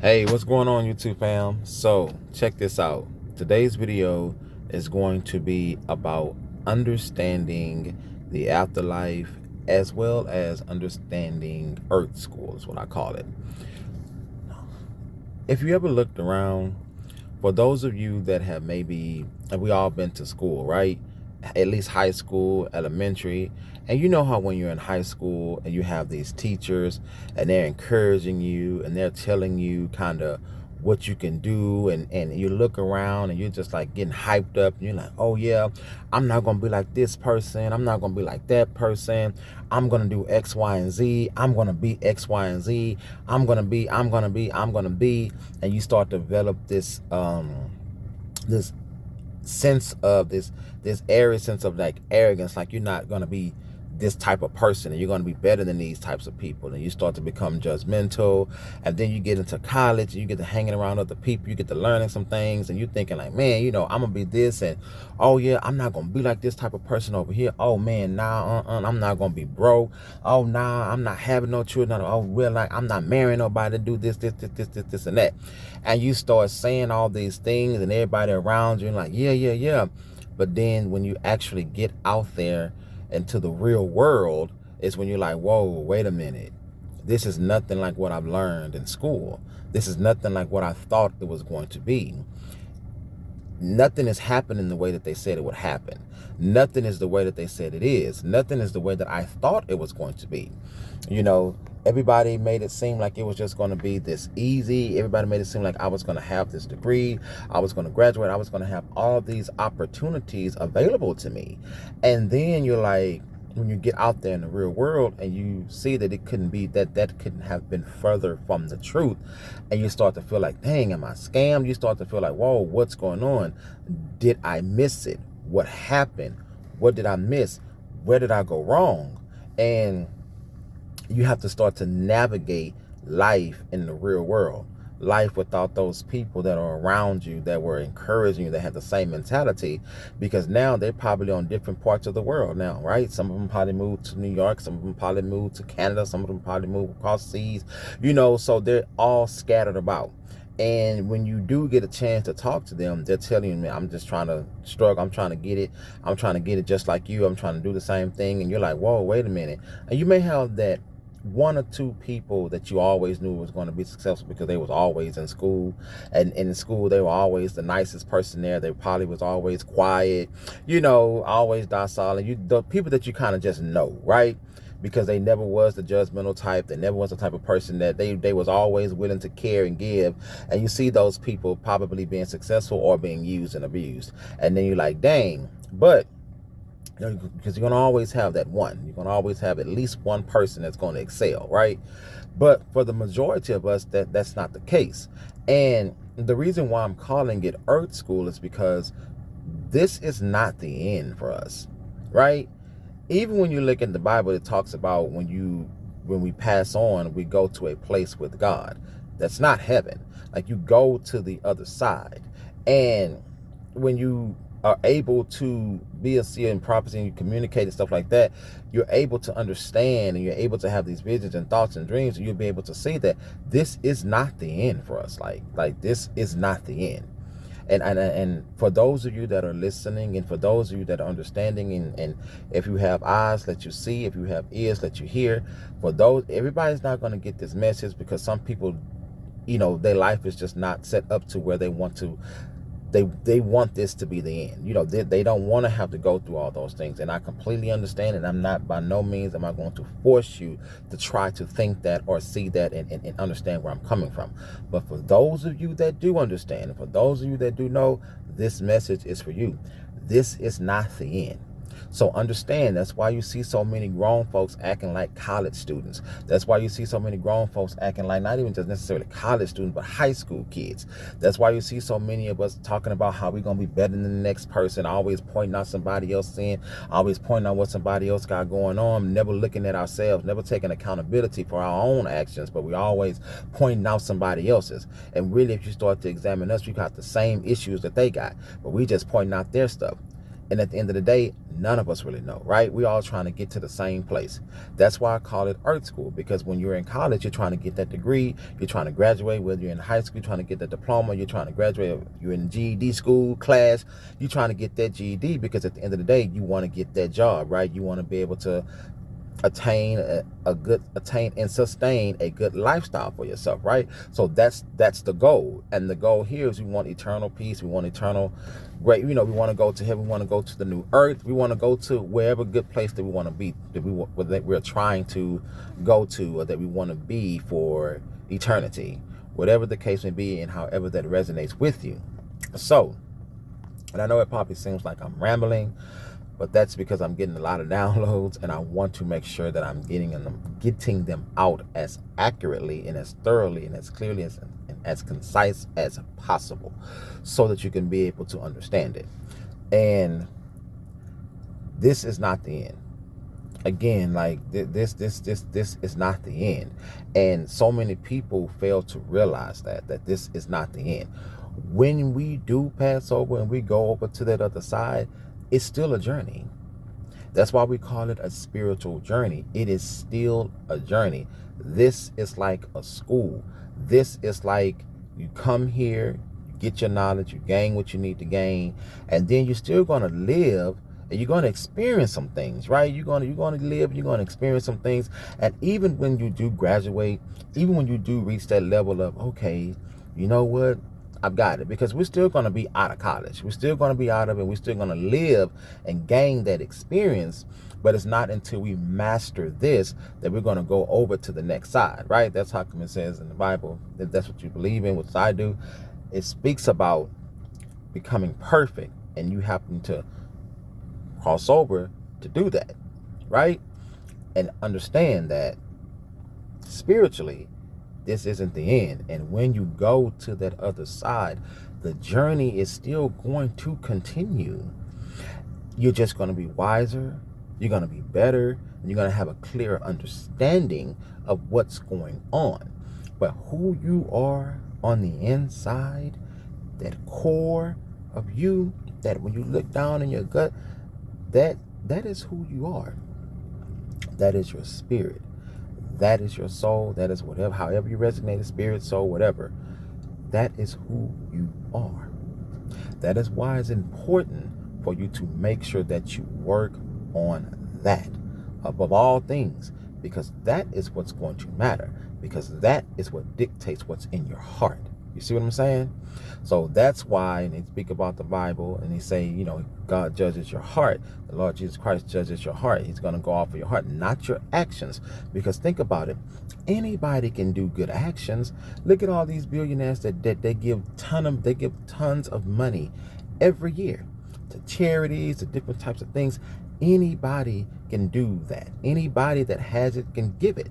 Hey, what's going on, YouTube fam? So, check this out. Today's video is going to be about understanding the afterlife as well as understanding Earth School, is what I call it. If you ever looked around, for those of you that have we all been to school, right? At least high school, elementary. And you know how when you're in high school and you have these teachers and they're encouraging you and they're telling you kind of what you can do, and you look around and you're just like getting hyped up and you're like, oh yeah, I'm not gonna be like this person, I'm not gonna be like that person, I'm gonna do X, Y, and Z, I'm gonna be X, Y, and Z, I'm gonna be, and you start to develop this sense of this airy sense of like arrogance, like you're not going to be this type of person and you're going to be better than these types of people, and you start to become judgmental. And then you get into college and you get to hanging around other people, you get to learning some things, and you're thinking like, man, I'm gonna be this, and oh yeah, I'm not gonna be like this type of person over here. Oh man, nah, I'm not gonna be broke. Oh nah, I'm not having no children. Oh well, like I'm not marrying nobody to do this and that. And you start saying all these things and everybody around you and like, yeah. But then when you actually get out there into the real world, is when you're like, whoa, wait a minute. This is nothing like what I've learned in school. This is nothing like what I thought it was going to be. Nothing is happening the way that they said it would happen. Nothing is the way that they said it is. Nothing is the way that I thought it was going to be. Everybody made it seem like it was just going to be this easy. Everybody made it seem like I was going to have this degree. I was going to graduate. I was going to have all these opportunities available to me. And then you're like, when you get out there in the real world and you see that it couldn't be that couldn't have been further from the truth, and you start to feel like, dang, am I scammed? You start to feel like, whoa, what's going on? Did I miss it? What happened? What did I miss? Where did I go wrong? And you have to start to navigate life in the real world. Life without those people that are around you, that were encouraging you, that had the same mentality, because now they're probably on different parts of the world now, right? Some of them probably moved to New York, some of them probably moved to Canada, some of them probably moved across seas, so they're all scattered about. And when you do get a chance to talk to them, they're telling you, man, I'm just trying to struggle. I'm trying to get it. I'm trying to get it just like you. I'm trying to do the same thing. And you're like, whoa, wait a minute. And you may have that one or two people that you always knew was going to be successful because they was always in school, and in school they were always the nicest person there. They probably was always quiet, always docile, and the people that you kind of just know, right? Because they never was the judgmental type. They never was the type of person that they was always willing to care and give. And you see those people probably being successful or being used and abused, and then you're like, dang. But because you're going to always have that one. You're going to always have at least one person that's going to excel, right? But for the majority of us, that's not the case. And the reason why I'm calling it Earth School is because this is not the end for us, right? Even when you look in the Bible, it talks about when we pass on, we go to a place with God. That's not heaven. Like, you go to the other side. And when you are able to be a seer in prophecy and you communicate and stuff like that, you're able to understand and you're able to have these visions and thoughts and dreams, and you'll be able to see that this is not the end for us. Like this is not the end. And for those of you that are listening, and for those of you that are understanding, and if you have eyes, let you see. If you have ears, let you hear. For those, everybody's not going to get this message, because some people, their life is just not set up to where they want to. They want this to be the end. They don't want to have to go through all those things, and I completely understand. And I'm not, by no means am I going to force you to try to think that or see that and understand where I'm coming from. But for those of you that do understand, and for those of you that do know, this message is for you. This is not the end. So understand, that's why you see so many grown folks acting like college students. That's why you see so many grown folks acting like not even just necessarily college students, but high school kids. That's why you see so many of us talking about how we're going to be better than the next person, always pointing out somebody else's sin, always pointing out what somebody else got going on, never looking at ourselves, never taking accountability for our own actions, but we always pointing out somebody else's. And really, if you start to examine us, we got the same issues that they got, but we just pointing out their stuff. And at the end of the day, none of us really know, right? We're all trying to get to the same place. That's why I call it earth school, because when you're in college, you're trying to get that degree, you're trying to graduate, whether you're in high school, you're trying to get that diploma, you're trying to graduate, you're in GED school class, you're trying to get that GED, because at the end of the day, you want to get that job, right? You want to be able to attain and sustain a good lifestyle for yourself, right? So that's the goal. And the goal here is we want eternal peace, we want eternal great, we want to go to heaven, we want to go to the new earth, we want to go to wherever good place that we want to be, that we're trying to go to, or that we want to be for eternity, whatever the case may be, and however that resonates with you. So, and I know it probably seems like I'm rambling, but that's because I'm getting a lot of downloads, and I want to make sure that I'm getting them out as accurately and as thoroughly and as clearly and as concise as possible, so that you can be able to understand it. And this is not the end. Again, like this is not the end. And so many people fail to realize that this is not the end. When we do pass over and we go over to that other side, it's still a journey. That's why we call it a spiritual journey. It is still a journey. This is like a school. This is like you come here, you get your knowledge, you gain what you need to gain, and then you're still going to live, and you're going to experience some things, right? You're going to live, you're going to experience some things. And even when you do graduate, even when you do reach that level of, okay, you know what? I've got it, because we're still going to be out of college. We're still going to be out of it. We're still going to live and gain that experience. But it's not until we master this that we're going to go over to the next side, right? That's how come it says in the Bible, if that's what you believe in, which I do, it speaks about becoming perfect, and you happen to cross over to do that, right? And understand that spiritually, this isn't the end. And when you go to that other side, the journey is still going to continue. You're just going to be wiser, you're going to be better, and you're going to have a clearer understanding of what's going on. But who you are on the inside, that core of you, that when you look down in your gut, that is who you are. That is your spirit. That is your soul. That is whatever, however you resonate, spirit, soul, whatever. That is who you are. That is why it's important for you to make sure that you work on that above all things, because that is what's going to matter, because that is what dictates what's in your heart. You see what I'm saying? So that's why they speak about the Bible, and they say, God judges your heart. The Lord Jesus Christ judges your heart. He's going to go off of your heart, not your actions. Because think about it. Anybody can do good actions. Look at all these billionaires that they give tons of money every year to charities, to different types of things. Anybody can do that. Anybody that has it can give it.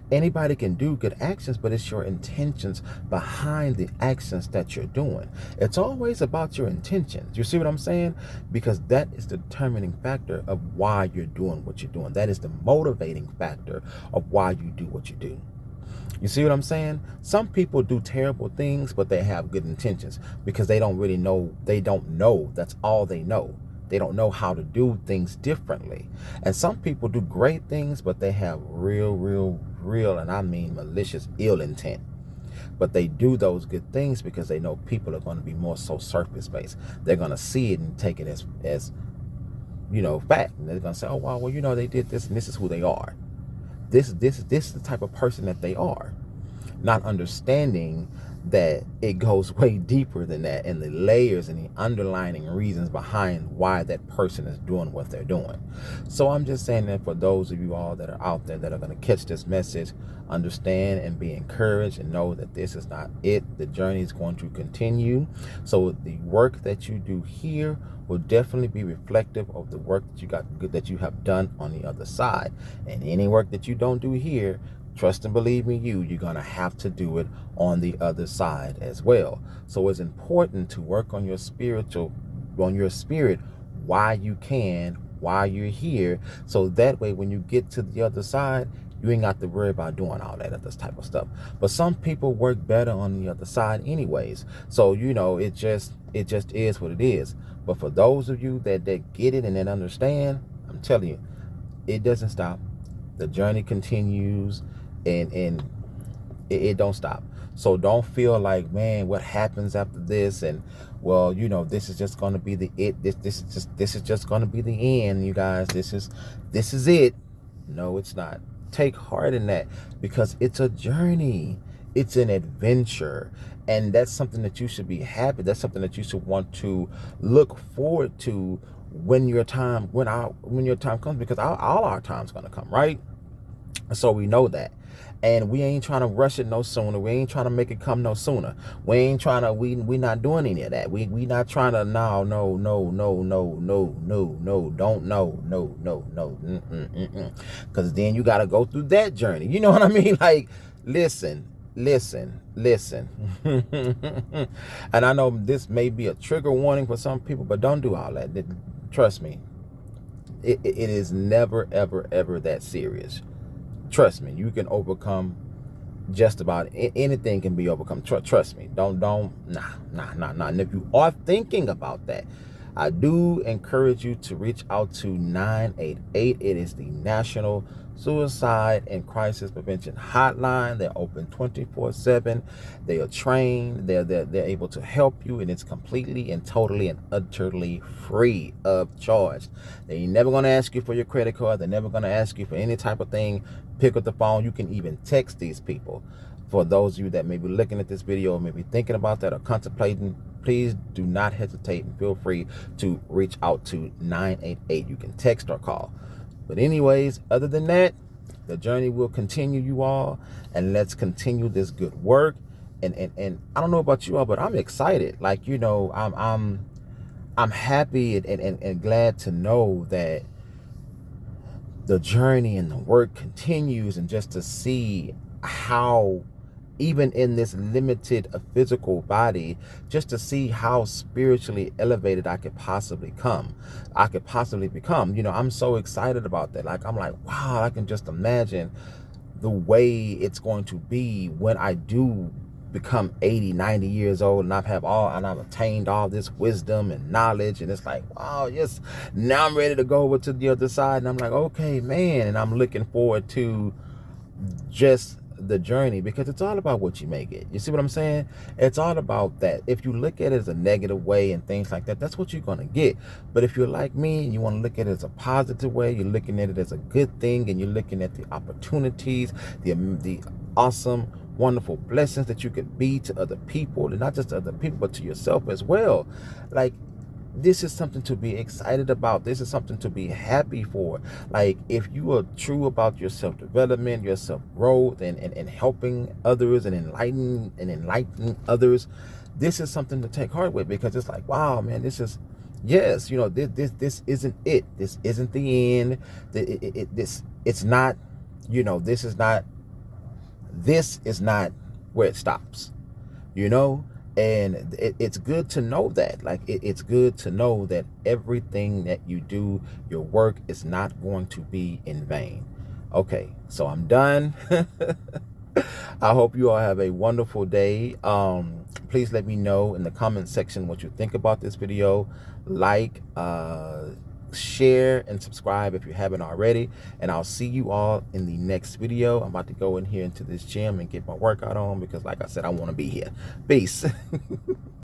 Anybody can do good actions, but it's your intentions behind the actions that you're doing. It's always about your intentions. You see what I'm saying? Because that is the determining factor of why you're doing what you're doing. That is the motivating factor of why you do what you do. You see what I'm saying? Some people do terrible things, but they have good intentions because they don't really know. They don't know. That's all they know. They don't know how to do things differently. And some people do great things, but they have real, and I mean malicious, ill intent. But they do those good things because they know people are going to be more so surface-based. They're going to see it and take it as fact. And they're going to say, oh, wow, well, they did this, and this is who they are. This is the type of person that they are. Not understanding that it goes way deeper than that, and the layers and the underlying reasons behind why that person is doing what they're doing. So I'm just saying that for those of you all that are out there that are going to catch this message, understand and be encouraged and know that this is not it. The journey is going to continue. So the work that you do here will definitely be reflective of the work that you have done on the other side. And any work that you don't do here, trust and believe me, you're going to have to do it on the other side as well. So it's important to work on your spirit while you can, while you're here. So that way, when you get to the other side, You ain't got to worry about doing all that other type of stuff. But some people work better on the other side anyways. So, it just is what it is. But for those of you that get it and that understand, I'm telling you, it doesn't stop. The journey continues, and it don't stop. So don't feel like, man, what happens after this? And well, this is just going to be the it. This is just going to be the end, you guys. This is it. No, it's not. Take heart in that, because it's a journey. It's an adventure, and that's something that you should be happy. That's something that you should want to look forward to when your time comes, because all our time's going to come, right? So we know that. And we ain't trying to rush it no sooner. We ain't trying to make it come no sooner. We ain't trying to, we not doing any of that. We not trying to, no, because then you got to go through that journey. You know what I mean? Like, listen. And I know this may be a trigger warning for some people, but don't do all that. Trust me. It is never, ever, ever that serious. Trust me, you can overcome just about anything. Can be overcome. Trust me. Don't. Nah. And if you are thinking about that, I do encourage you to reach out to 988. It is the National Suicide and Crisis Prevention Hotline. They're open 24/7. They are trained. They're able to help you, and it's completely and totally and utterly free of charge. They're never going to ask you for your credit card. They're never going to ask you for any type of thing. Pick up the phone. You can even text these people. For those of you that may be looking at this video or may be thinking about that or contemplating, please do not hesitate and feel free to reach out to 988. You can text or call. But anyways, other than that, the journey will continue, you all, and let's continue this good work. And I don't know about you all, but I'm excited. Like, I'm happy and glad to know that the journey and the work continues, and just to see how, even in this limited physical body, just to see how spiritually elevated I could possibly become. I'm so excited about that. Like, I'm like, wow, I can just imagine the way it's going to be when I do become 80, 90 years old, and I've attained all this wisdom and knowledge, and it's like, wow, yes, now I'm ready to go over to the other side. And I'm like, okay, man, and I'm looking forward to just the journey, because it's all about what you make it. You see what I'm saying? It's all about that. If you look at it as a negative way and things like that, that's what you're going to get. But if you're like me and you want to look at it as a positive way, you're looking at it as a good thing, and you're looking at the opportunities, the awesome, wonderful blessings that you could be to other people, and not just to other people, but to yourself as well. Like, this is something to be excited about. This is something to be happy for. Like, if you are true about your self-development, your self-growth, and helping others and enlightening others, this is something to take heart with, because it's like, wow, man, this is, yes, this isn't it. This isn't the end. This is not where it stops, and it's good to know that. Like, it's good to know that everything that you do, your work, is not going to be in vain. Okay, so I'm done. I hope you all have a wonderful day. Please let me know in the comment section what you think about this video. Like, share, and subscribe if you haven't already, and I'll see you all in the next video. I'm about to go in here into this gym and get my workout on, because like I said, I want to be here. Peace.